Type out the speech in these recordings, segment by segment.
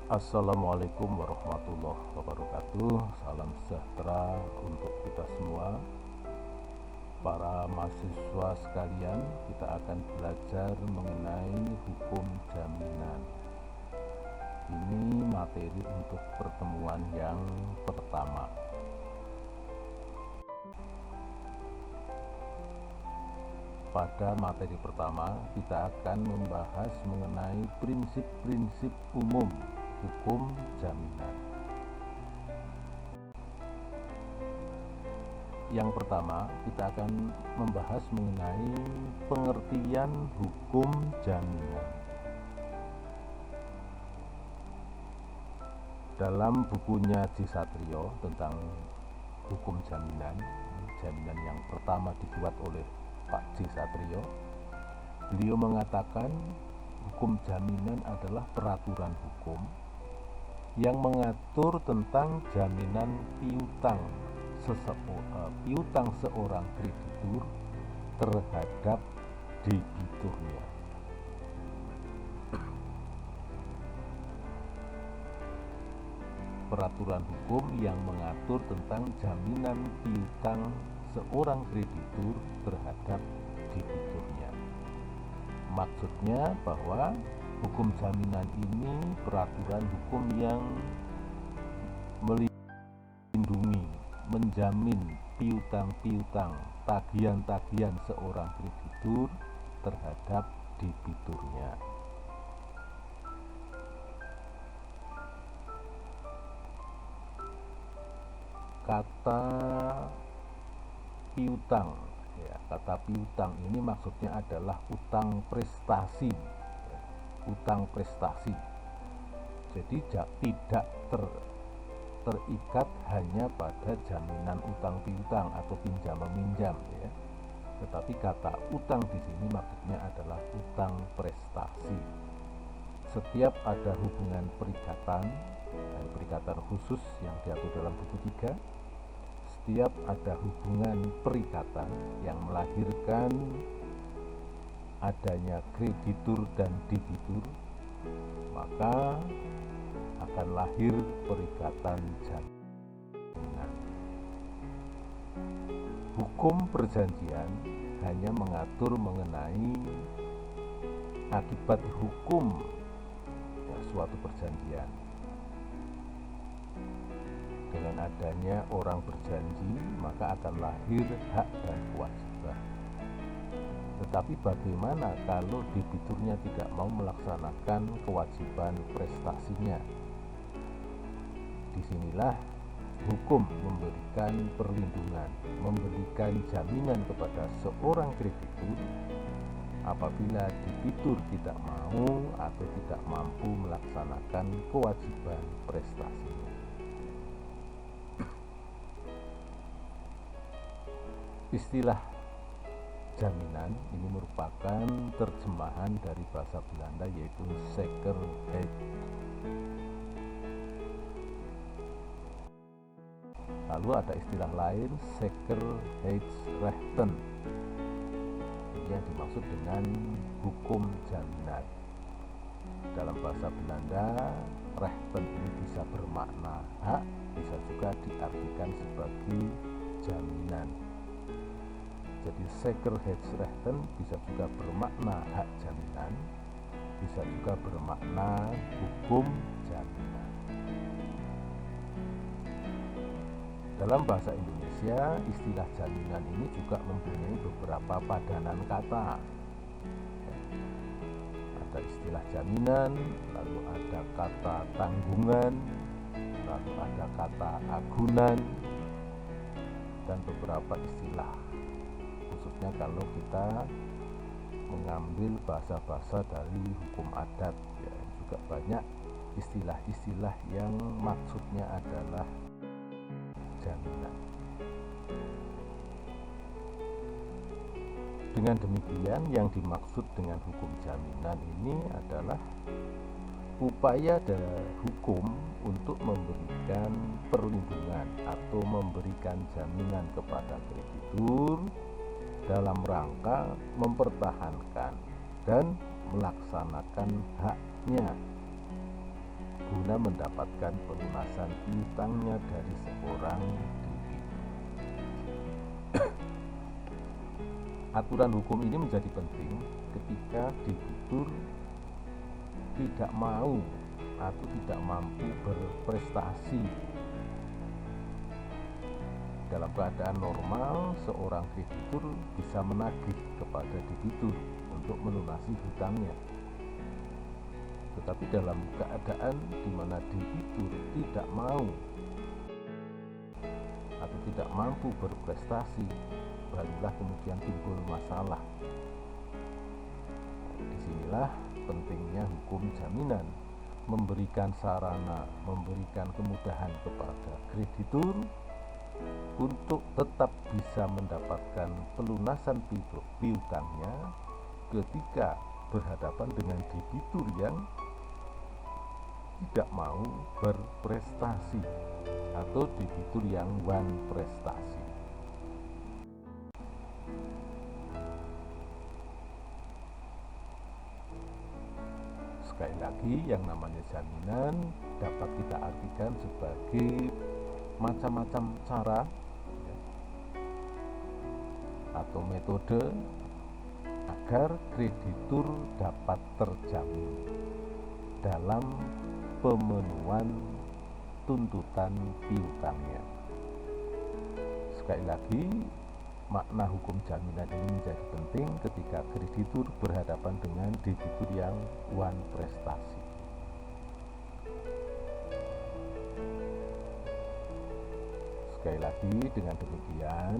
Assalamualaikum warahmatullahi wabarakatuh. Salam sejahtera untuk kita semua. Para mahasiswa sekalian, kita akan belajar mengenai hukum jaminan. Ini materi untuk pertemuan yang pertama. Pada materi pertama, kita akan membahas mengenai prinsip-prinsip umum hukum jaminan. Yang pertama, kita akan membahas mengenai pengertian hukum jaminan. Dalam bukunya J. Satrio tentang hukum jaminan, jaminan yang pertama dibuat oleh Pak J. Satrio, beliau mengatakan hukum jaminan adalah peraturan hukum yang mengatur tentang jaminan piutang seorang kreditur terhadap debiturnya. Peraturan hukum yang mengatur tentang jaminan piutang seorang kreditur terhadap debiturnya. Maksudnya bahwa hukum jaminan ini peraturan hukum yang melindungi, menjamin piutang-piutang, tagihan-tagihan seorang kreditur terhadap debiturnya. Kata piutang, kata piutang ini maksudnya adalah utang prestasi, utang prestasi. Jadi tidak terikat hanya pada jaminan utang piutang atau pinjam meminjam, Tetapi kata utang di sini maksudnya adalah utang prestasi. Setiap ada hubungan perikatan khusus yang diatur dalam buku 3, setiap ada hubungan perikatan yang melahirkan adanya kreditur dan debitur, maka akan lahir perikatan jaminan. Hukum perjanjian hanya mengatur mengenai akibat hukum suatu perjanjian. Dengan adanya orang berjanji, maka akan lahir hak dan kewajiban. Tetapi bagaimana kalau debiturnya tidak mau melaksanakan kewajiban prestasinya? Disinilah hukum memberikan perlindungan, memberikan jaminan kepada seorang kreditur apabila debitur tidak mau atau tidak mampu melaksanakan kewajiban prestasinya. Istilah jaminan ini merupakan terjemahan dari bahasa Belanda yaitu zekerheid. Lalu ada istilah lain zekerheidsrechten yang dimaksud dengan hukum jaminan. Dalam bahasa Belanda, rechten ini bisa bermakna hak, bisa juga diartikan sebagai jaminan. Jadi zekerheidsrechten bisa juga bermakna hak jaminan, bisa juga bermakna hukum jaminan. Dalam bahasa Indonesia, istilah jaminan ini juga mempunyai beberapa padanan kata. Ada istilah jaminan, lalu ada kata tanggungan, lalu ada kata agunan, dan beberapa istilah. Khususnya kalau kita mengambil bahasa-bahasa dari hukum adat, juga banyak istilah-istilah yang maksudnya adalah jaminan. Dengan demikian, yang dimaksud dengan hukum jaminan ini adalah upaya dari hukum untuk memberikan perlindungan atau memberikan jaminan kepada kreditur dalam rangka mempertahankan dan melaksanakan haknya guna mendapatkan pelunasan piutangnya dari seorang debitur. Aturan hukum ini menjadi penting ketika debitur tidak mau atau tidak mampu berprestasi. Dalam keadaan normal, seorang kreditur bisa menagih kepada debitur untuk melunasi hutangnya. Tetapi dalam keadaan di mana debitur tidak mau atau tidak mampu berprestasi, barulah kemudian timbul masalah. Disinilah pentingnya hukum jaminan, memberikan sarana, memberikan kemudahan kepada kreditur untuk tetap bisa mendapatkan pelunasan piutangnya ketika berhadapan dengan debitur yang tidak mau berprestasi atau debitur yang wan prestasi. Sekali lagi, yang namanya jaminan dapat kita artikan sebagai macam-macam cara atau metode agar kreditur dapat terjamin dalam pemenuhan tuntutan piutangnya. Sekali lagi, makna hukum jaminan ini menjadi penting ketika kreditur berhadapan dengan debitur yang wan prestasi. Sekali lagi, dengan demikian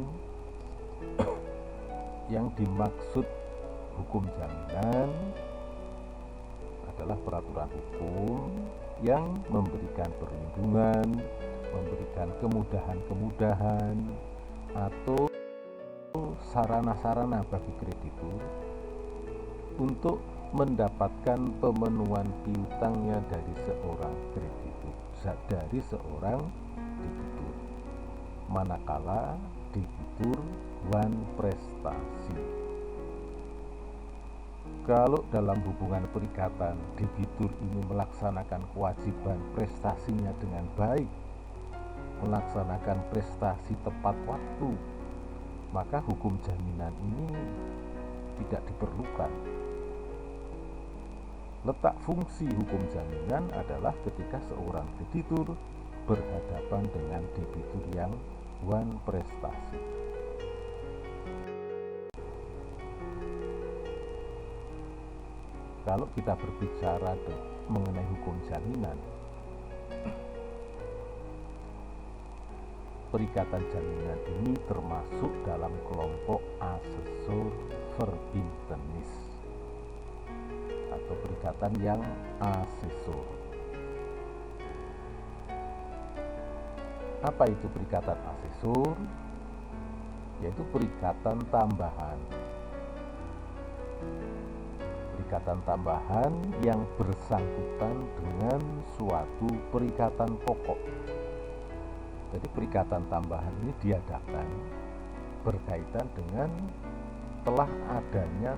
yang dimaksud hukum jaminan adalah peraturan hukum yang memberikan perlindungan, memberikan kemudahan-kemudahan atau sarana-sarana bagi kreditur untuk mendapatkan pemenuhan piutangnya dari seorang kreditur, dari seorang debitur, manakala debitur wan prestasi. Kalau dalam hubungan perikatan debitur ini melaksanakan kewajiban prestasinya dengan baik, melaksanakan prestasi tepat waktu, maka hukum jaminan ini tidak diperlukan. Letak fungsi hukum jaminan adalah ketika seorang kreditur berhadapan dengan debitur yang wan prestasi. Kalau kita berbicara mengenai hukum jaminan, perikatan jaminan ini termasuk dalam kelompok asesor verbintenis atau perikatan yang asesor. Apa itu perikatan asesor? Yaitu perikatan tambahan. Perikatan tambahan yang bersangkutan dengan suatu perikatan pokok. Jadi perikatan tambahan ini diadakan berkaitan dengan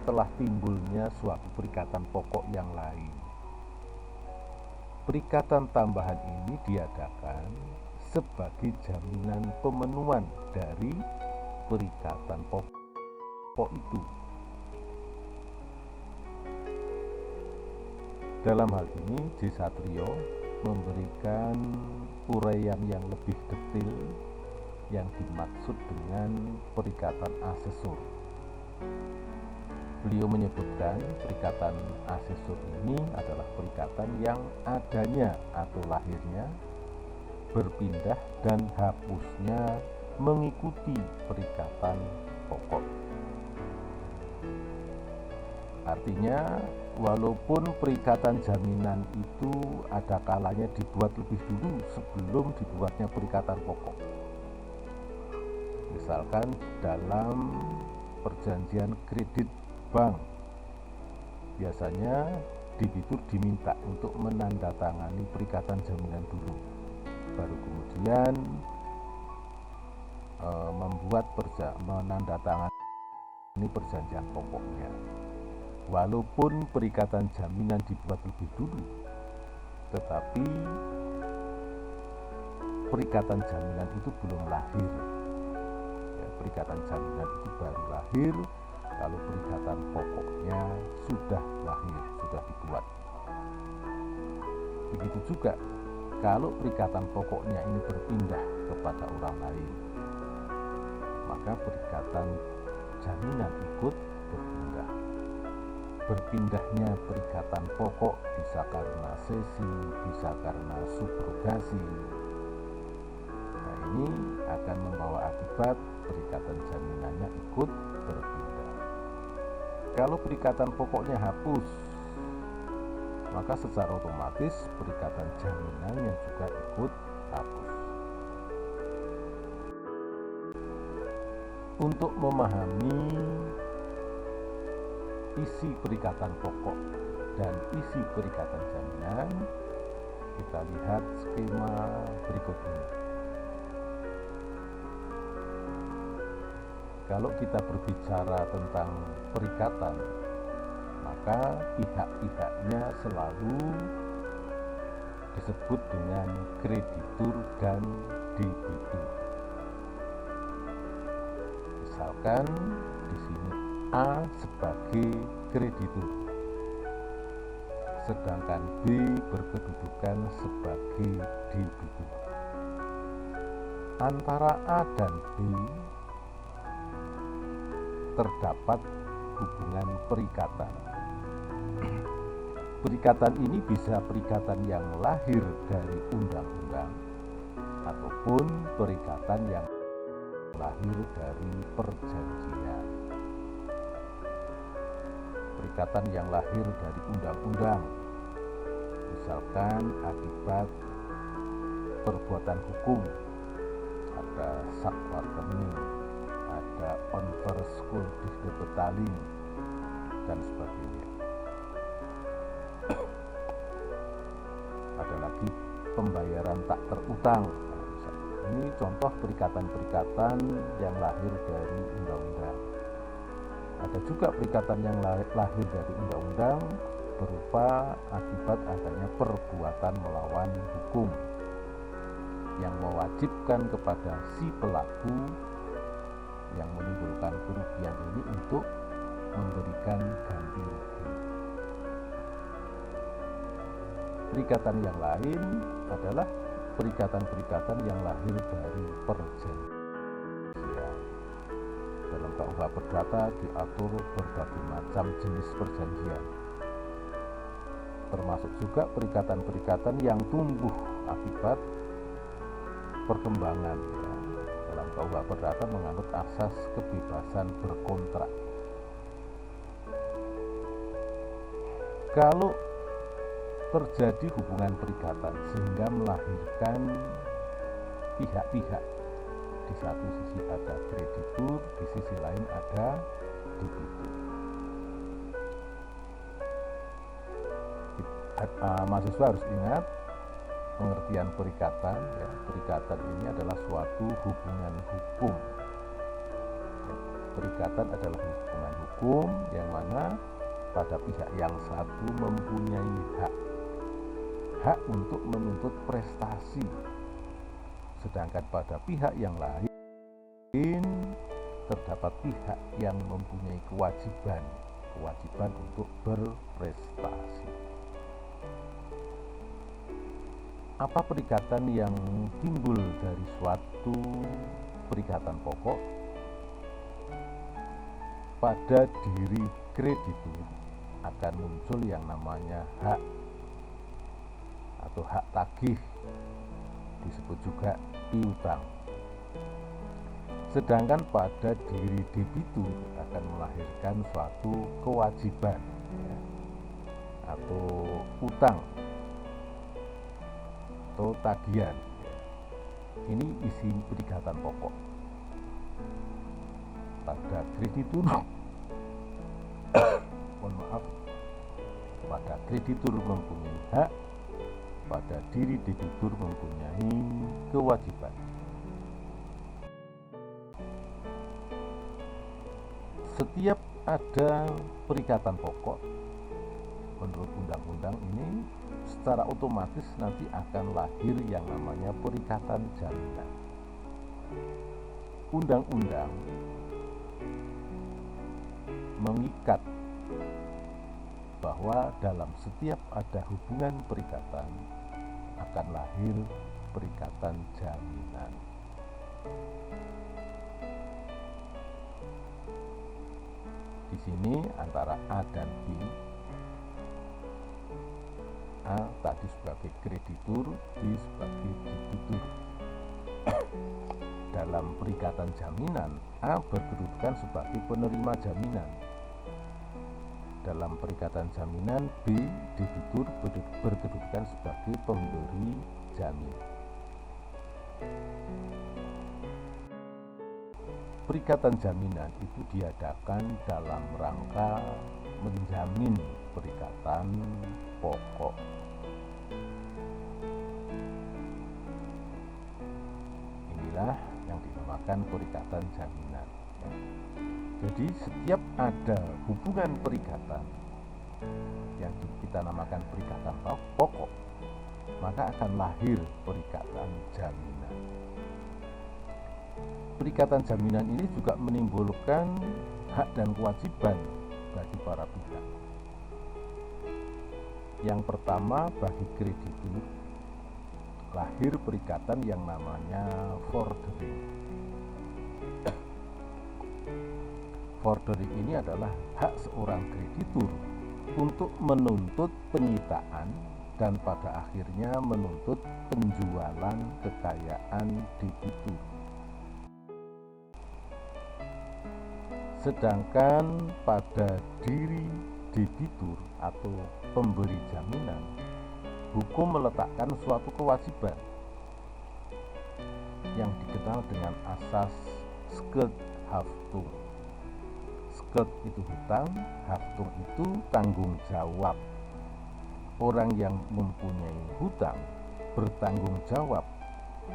telah timbulnya suatu perikatan pokok yang lain. Perikatan tambahan ini diadakan sebagai jaminan pemenuhan dari perikatan pokok itu. Dalam hal ini, J. Satrio memberikan uraian yang lebih detail yang dimaksud dengan perikatan asesor. Beliau menyebutkan perikatan asesor ini adalah perikatan yang adanya atau lahirnya, berpindah dan hapusnya mengikuti perikatan pokok. Artinya, walaupun perikatan jaminan itu ada kalanya dibuat lebih dulu sebelum dibuatnya perikatan pokok. Misalkan dalam perjanjian kredit bank, biasanya debitur diminta untuk menandatangani perikatan jaminan dulu, baru kemudian menandatangani perjanjian pokoknya. Walaupun perikatan jaminan dibuat lebih dulu, tetapi perikatan jaminan itu belum lahir. Ya, perikatan jaminan itu baru lahir kalau perikatan pokoknya sudah lahir, sudah dibuat. Begitu juga kalau perikatan pokoknya ini berpindah kepada orang lain, maka perikatan jaminan ikut berpindah. Berpindahnya perikatan pokok bisa karena sesi, bisa karena subrogasi. Nah, ini akan membawa akibat perikatan jaminannya ikut berpindah. Kalau perikatan pokoknya hapus, maka secara otomatis perikatan jaminannya juga ikut hapus. Untuk memahami isi perikatan pokok dan isi perikatan jaminan, kita lihat skema berikut ini. Kalau kita berbicara tentang perikatan, maka pihak-pihaknya selalu disebut dengan kreditur dan debitur. Misalkan di sini A sebagai kreditur, sedangkan B berkedudukan sebagai debitur. Antara A dan B terdapat hubungan perikatan. Perikatan ini bisa perikatan yang lahir dari undang-undang ataupun perikatan yang lahir dari perjanjian. Perikatan yang lahir dari undang-undang, misalkan akibat perbuatan hukum, ada sakwartening, ada onverschuldigde dan sebagainya. Ada lagi pembayaran tak terutang. Ini contoh perikatan-perikatan yang lahir dari undang-undang. Ada juga perikatan yang lahir dari undang-undang berupa akibat adanya perbuatan melawan hukum yang mewajibkan kepada si pelaku yang menimbulkan kerugian ini untuk memberikan ganti rugi. Perikatan yang lain adalah perikatan-perikatan yang lahir dari perjanjian. Dalam KUH Perdata diatur berbagai macam jenis perjanjian, termasuk juga perikatan-perikatan yang tumbuh akibat perkembangan. Dalam KUH Perdata menganut asas kebebasan berkontrak. Kalau terjadi hubungan perikatan sehingga melahirkan pihak-pihak, di satu sisi ada kreditur, di sisi lain ada debitur. Mahasiswa harus ingat pengertian perikatan. Ya, perikatan ini adalah suatu hubungan hukum. Ya, perikatan adalah hubungan hukum yang mana pada pihak yang satu mempunyai hak untuk menuntut prestasi, sedangkan pada pihak yang lain terdapat pihak yang mempunyai kewajiban untuk berprestasi. Apa perikatan yang timbul dari suatu perikatan pokok? Pada diri kreditur akan muncul yang namanya hak atau hak tagih, disebut juga piutang. Sedangkan pada diri debitur akan melahirkan suatu kewajiban, ya, atau utang atau tagihan. Ini isi perikatan pokok. Pada kreditur pada kreditur mempunyai hak, pada diri debitur mempunyai kewajiban. Setiap ada perikatan pokok menurut undang-undang ini secara otomatis nanti akan lahir yang namanya perikatan jaminan. Undang-undang mengikat bahwa dalam setiap ada hubungan perikatan akan lahir perikatan jaminan. Di sini antara A dan B, A tadi sebagai kreditur, B sebagai debitur. Dalam perikatan jaminan, A berkedudukan sebagai penerima jaminan. Dalam perikatan jaminan, B debitur berkedudukan sebagai pemberi jamin. Perikatan jaminan itu diadakan dalam rangka menjamin perikatan pokok. Inilah yang dinamakan perikatan jaminan. Jadi setiap ada hubungan perikatan yang kita namakan perikatan pokok, maka akan lahir perikatan jaminan. Perikatan jaminan ini juga menimbulkan hak dan kewajiban bagi para pihak. Yang pertama, bagi kreditur lahir perikatan yang namanya fordering. Fordering ini adalah hak seorang kreditur untuk menuntut penyitaan dan pada akhirnya menuntut penjualan kekayaan debitur. Sedangkan pada diri debitur atau pemberi jaminan, hukum meletakkan suatu kewajiban yang dikenal dengan asas Schuldhaftung. Schuld itu hutang, haftung itu tanggung jawab. Orang yang mempunyai hutang bertanggung jawab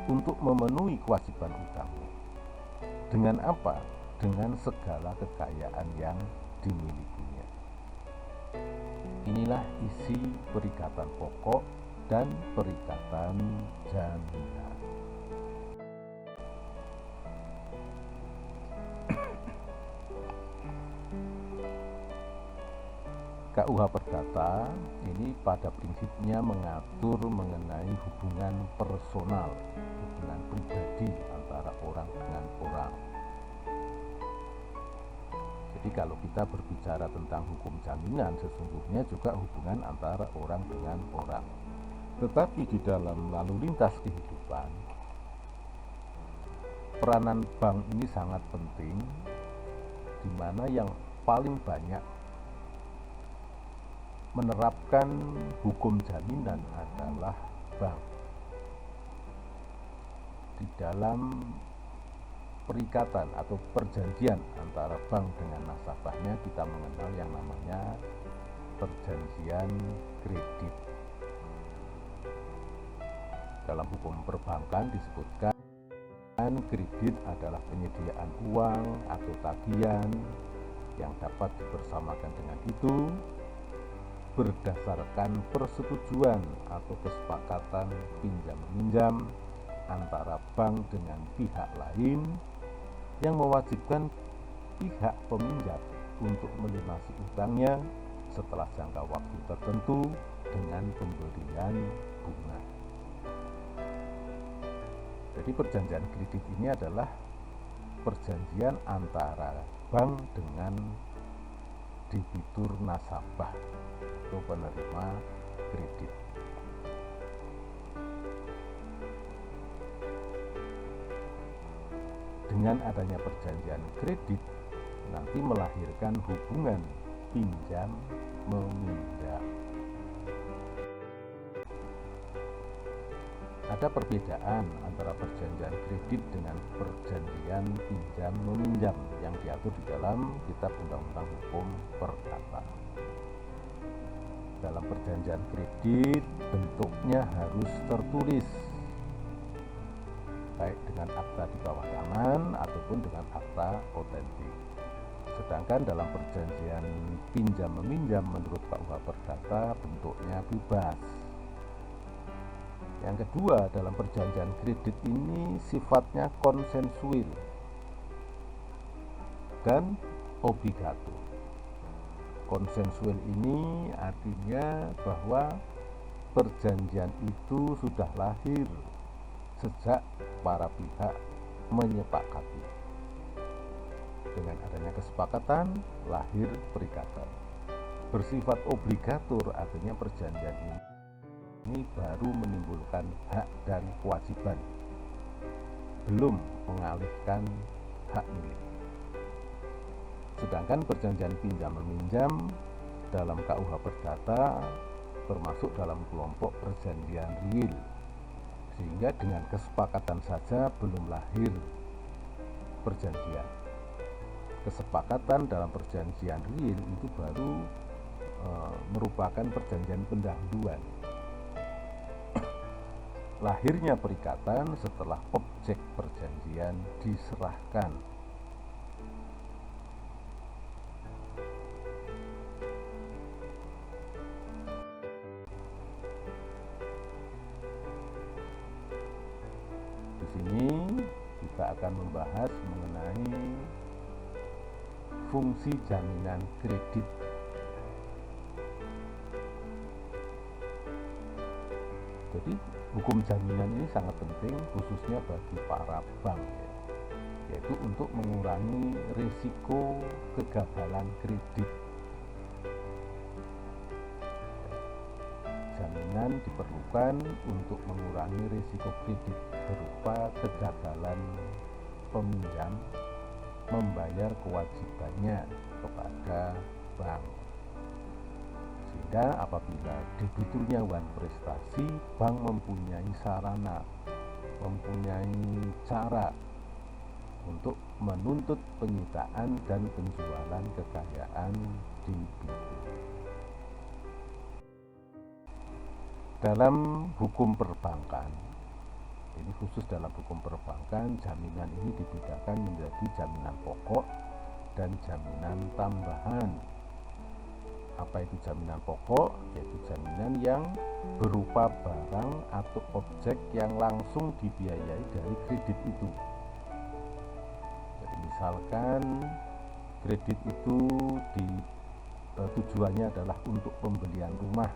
untuk memenuhi kewajiban hutangnya. Dengan apa? Dengan segala kekayaan yang dimilikinya. Inilah isi perikatan pokok dan perikatan jaminan. KUH Perdata ini pada prinsipnya mengatur mengenai hubungan personal, hubungan pribadi antara orang dengan orang. Jadi kalau kita berbicara tentang hukum jaminan, sesungguhnya juga hubungan antara orang dengan orang. Tetapi di dalam lalu lintas kehidupan, peranan bank ini sangat penting, di mana yang paling banyak menerapkan hukum jaminan adalah bank. Di dalam perikatan atau perjanjian antara bank dengan nasabahnya, kita mengenal yang namanya perjanjian kredit. Dalam hukum perbankan disebutkan kredit adalah penyediaan uang atau tagihan yang dapat dibersamakan dengan itu berdasarkan persetujuan atau kesepakatan pinjam-meminjam antara bank dengan pihak lain yang mewajibkan pihak peminjam untuk melunasi utangnya setelah jangka waktu tertentu dengan pemberian bunga. Jadi perjanjian kredit ini adalah perjanjian antara bank dengan debitur nasabah atau penerima kredit. Dengan adanya perjanjian kredit nanti melahirkan hubungan pinjam meminjam. Ada perbedaan antara perjanjian kredit dengan perjanjian pinjam meminjam yang diatur di dalam Kitab Undang-Undang Hukum Perdata. Dalam perjanjian kredit bentuknya harus tertulis, baik dengan akta di bawah tangan ataupun dengan akta otentik. Sedangkan dalam perjanjian pinjam meminjam menurut KUH Perdata bentuknya bebas, Yang kedua, dalam perjanjian kredit ini sifatnya konsensual dan obligatur. Konsensual ini artinya bahwa perjanjian itu sudah lahir sejak para pihak menyepakati. Dengan adanya kesepakatan, lahir perikatan. Bersifat obligatur artinya perjanjian ini baru menimbulkan hak dan kewajiban, belum mengalihkan hak milik. Sedangkan perjanjian pinjam-meminjam dalam KUH Perdata termasuk dalam kelompok perjanjian real, sehingga dengan kesepakatan saja belum lahir perjanjian. Kesepakatan dalam perjanjian real itu baru merupakan perjanjian pendahuluan. Lahirnya perikatan setelah objek perjanjian diserahkan. Di sini kita akan membahas mengenai fungsi jaminan kredit. Jadi hukum jaminan ini sangat penting khususnya bagi para bank, yaitu untuk mengurangi risiko kegagalan kredit. Jaminan diperlukan untuk mengurangi risiko kredit berupa kegagalan peminjam membayar kewajibannya kepada bank. Sehingga apabila debiturnya wan prestasi, bank mempunyai sarana, mempunyai cara untuk menuntut penyitaan dan penjualan kekayaan debitur. Dalam hukum perbankan, ini khusus dalam hukum perbankan, jaminan ini dibedakan menjadi jaminan pokok dan jaminan tambahan. Apa itu jaminan pokok? Yaitu jaminan yang berupa barang atau objek yang langsung dibiayai dari kredit itu. Jadi misalkan kredit itu tujuannya adalah untuk pembelian rumah,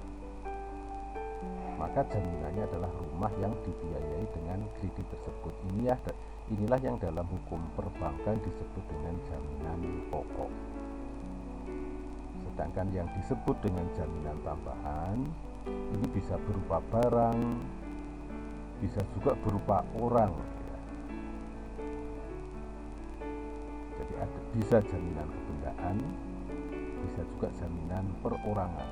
maka jaminannya adalah rumah yang dibiayai dengan kredit tersebut. Inilah yang dalam hukum perbankan disebut dengan jaminan pokok. Sedangkan yang disebut dengan jaminan tambahan ini bisa berupa barang, bisa juga berupa orang. Jadi bisa jaminan kebendaan, bisa juga jaminan perorangan.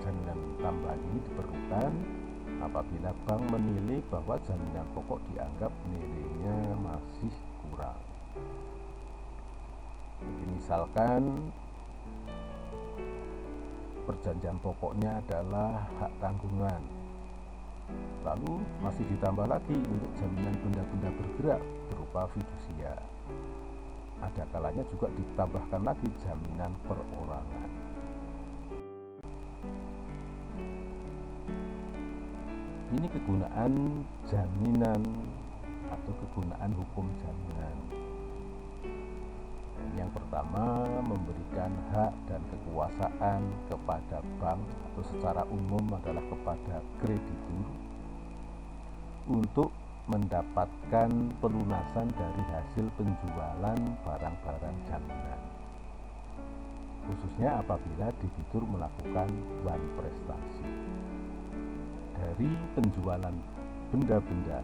Jaminan tambahan ini diperlukan apabila bank menilai bahwa jaminan pokok dianggap nilainya masih kurang. Jadi misalkan perjanjian pokoknya adalah hak tanggungan, lalu masih ditambah lagi untuk jaminan benda-benda bergerak berupa fidusia. Ada kalanya juga ditambahkan lagi jaminan perorangan. Ini kegunaan jaminan atau kegunaan hukum jaminan. Yang pertama, memberikan hak dan kekuasaan kepada bank atau secara umum adalah kepada kreditur untuk mendapatkan pelunasan dari hasil penjualan barang-barang jaminan, khususnya apabila debitur melakukan wan prestasi. Dari penjualan benda-benda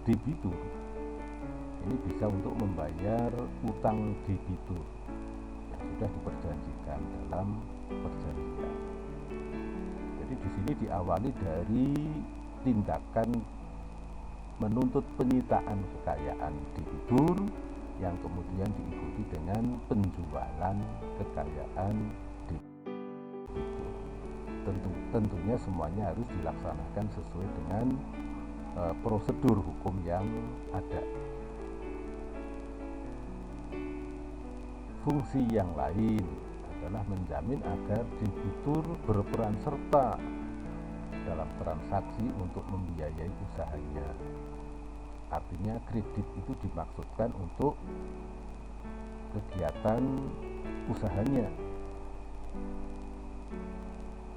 debitur ini bisa untuk membayar utang debitur yang sudah diperjanjikan dalam perjanjian. Jadi di sini diawali dari tindakan menuntut penyitaan kekayaan debitur yang kemudian diikuti dengan penjualan kekayaan debitur. Tentunya semuanya harus dilaksanakan sesuai dengan prosedur hukum yang ada. Fungsi yang lain adalah menjamin agar debitur berperan serta dalam transaksi untuk membiayai usahanya. Artinya kredit itu dimaksudkan untuk kegiatan usahanya,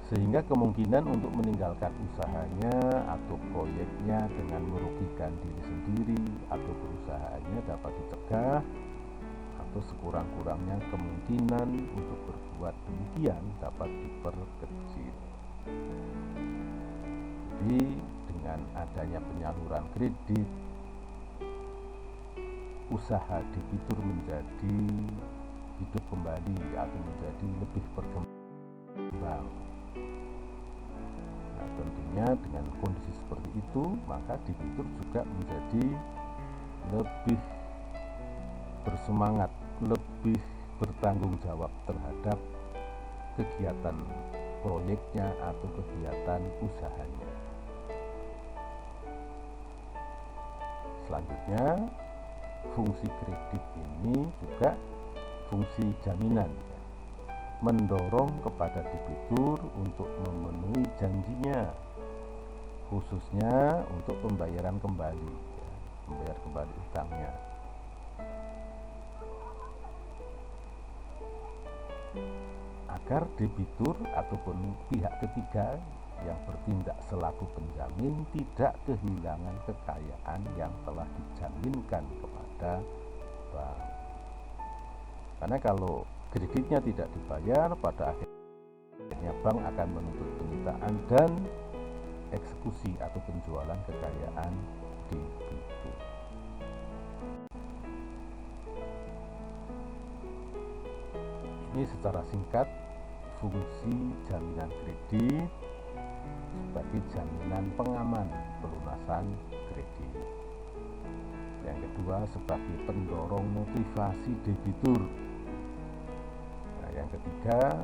sehingga kemungkinan untuk meninggalkan usahanya atau proyeknya dengan merugikan diri sendiri atau perusahaannya dapat dicegah, atau sekurang-kurangnya kemungkinan untuk berbuat demikian dapat diperkecil. Jadi dengan adanya penyaluran kredit, usaha debitur menjadi hidup kembali atau menjadi lebih berkembang. Nah, tentunya dengan kondisi seperti itu, maka debitur juga menjadi lebih bersemangat, lebih bertanggung jawab terhadap kegiatan proyeknya atau kegiatan usahanya. Selanjutnya, fungsi kredit ini juga fungsi jaminan, mendorong kepada debitur untuk memenuhi janjinya, khususnya untuk pembayaran kembali, membayar kembali utangnya. Agar debitur ataupun pihak ketiga yang bertindak selaku penjamin tidak kehilangan kekayaan yang telah dijaminkan kepada bank. Karena kalau kreditnya tidak dibayar, pada akhirnya bank akan menuntut penyitaan dan eksekusi atau penjualan kekayaan debitur. Ini secara singkat fungsi jaminan kredit sebagai jaminan pengaman pelunasan kredit. Yang kedua, sebagai pendorong motivasi debitur. Nah, yang ketiga,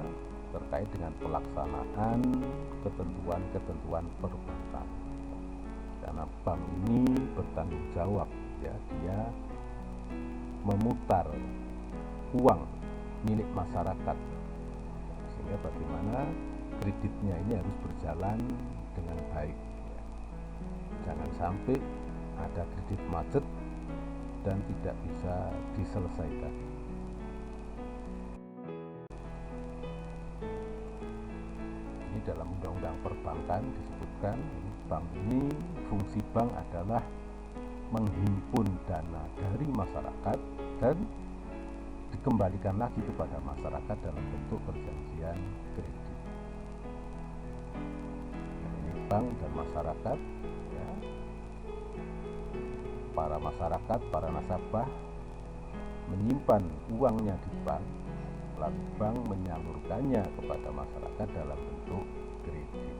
terkait dengan pelaksanaan ketentuan-ketentuan perbankan. Karena bank ini bertanggung jawab, ya, dia memutar uang milik masyarakat, sehingga bagaimana kreditnya ini harus berjalan dengan baik. Jangan sampai ada kredit macet dan tidak bisa diselesaikan. Ini dalam undang-undang perbankan disebutkan, bank ini, fungsi bank adalah menghimpun dana dari masyarakat dan dikembalikan lagi kepada masyarakat dalam bentuk perjanjian kredit. Nah, ini bank dan masyarakat, ya, para masyarakat, para nasabah menyimpan uangnya di bank, lalu bank menyalurkannya kepada masyarakat dalam bentuk kredit.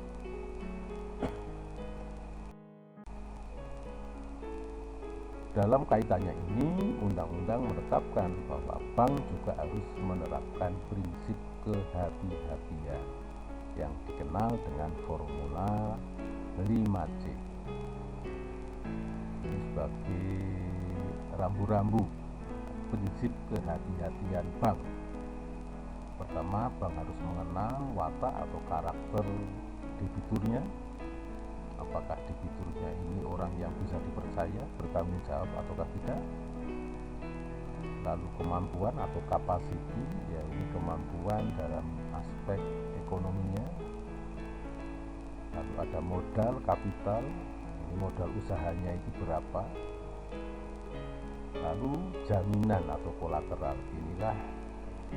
Dalam kaitannya ini, undang-undang menetapkan bahwa bank juga harus menerapkan prinsip kehati-hatian yang dikenal dengan formula 5C. Ini sebagai rambu-rambu prinsip kehati-hatian bank. Pertama, bank harus mengenal watak atau karakter debiturnya. Apakah debiturnya ini orang yang bisa dipercaya, bertanggung jawab ataukah tidak. Lalu kemampuan atau capacity, ya, ini kemampuan dalam aspek ekonominya. Lalu ada modal, kapital, ini modal usahanya itu berapa. Lalu jaminan atau kolateral, inilah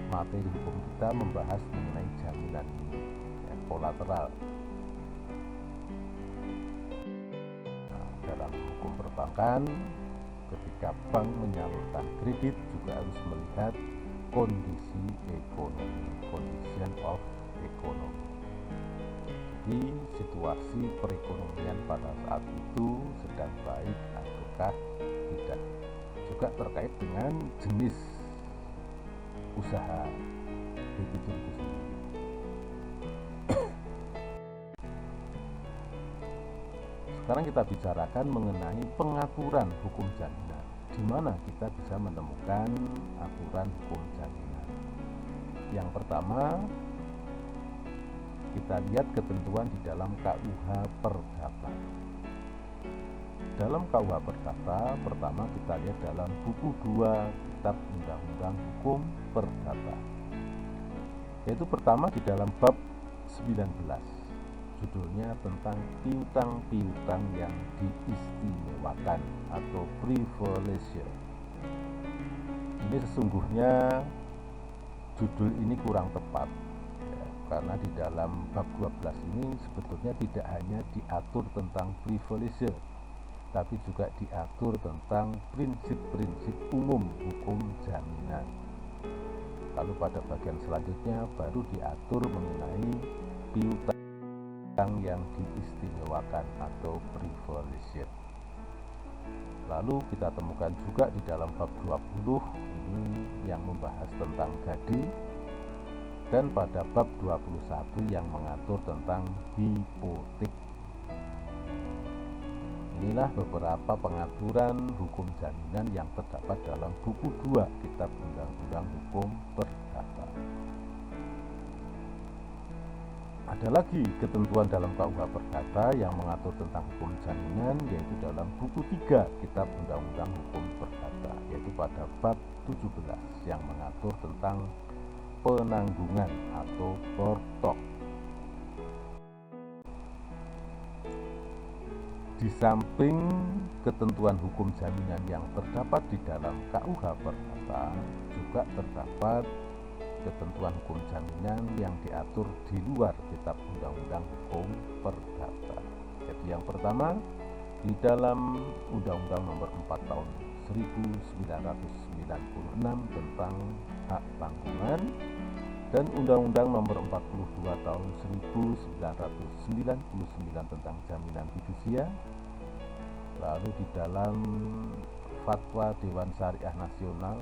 materi hukum kita membahas mengenai jaminan ini, ya, kolateral. Dalam hukum perbankan, ketika bank menyalurkan kredit juga harus melihat kondisi ekonomi, condition of economy. Jadi situasi perekonomian pada saat itu sedang baik ataukah tidak. Juga terkait dengan jenis usaha debitur itu sendiri. Sekarang kita bicarakan mengenai pengaturan hukum jaminan. Di mana kita bisa menemukan aturan hukum jaminan? Yang pertama, kita lihat ketentuan di dalam KUH Perdata. Dalam KUH Perdata, pertama kita lihat dalam buku 2 Kitab Undang-Undang Hukum Perdata. Yaitu pertama di dalam bab 19. Judulnya tentang piutang-piutang yang diistimewakan atau privilege. Ini sesungguhnya judul ini kurang tepat ya, karena di dalam bab 12 ini sebetulnya tidak hanya diatur tentang privilege, tapi juga diatur tentang prinsip-prinsip umum hukum jaminan. Lalu pada bagian selanjutnya baru diatur mengenai piutang yang diistimewakan atau privilege. Lalu kita temukan juga di dalam bab 20 ini yang membahas tentang gadi, dan pada bab 21 yang mengatur tentang hipotek. Inilah beberapa pengaturan hukum jaminan yang terdapat dalam buku 2 Kitab Undang-Undang Hukum Perdata. Ada lagi ketentuan dalam KUH Perdata yang mengatur tentang hukum jaminan, yaitu dalam buku 3 Kitab Undang-Undang Hukum Perdata, yaitu pada bab 17 yang mengatur tentang penanggungan atau tortok. Di samping ketentuan hukum jaminan yang terdapat di dalam KUH Perdata, juga terdapat ketentuan hukum jaminan yang diatur di luar Kitab Undang-Undang Hukum Perdata. Jadi yang pertama, di dalam Undang-Undang Nomor 4 Tahun 1996 tentang hak tanggungan dan Undang-Undang Nomor 42 Tahun 1999 tentang jaminan fidusia. Lalu di dalam Fatwa Dewan Syariah Nasional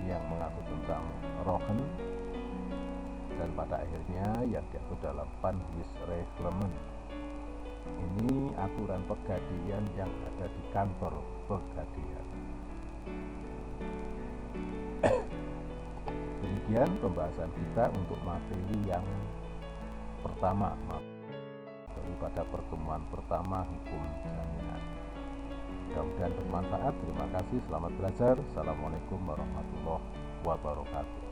yang mengatur tentang rohen, dan pada akhirnya yang diatur dalam Panwis Reglement. Ini aturan pegadian yang ada di kantor pegadian. Demikian pembahasan kita untuk materi yang pertama pada pertemuan pertama hukum jaminan. Mudah-mudahan bermanfaat. Terima kasih, selamat belajar. Assalamualaikum warahmatullahi wabarakatuh.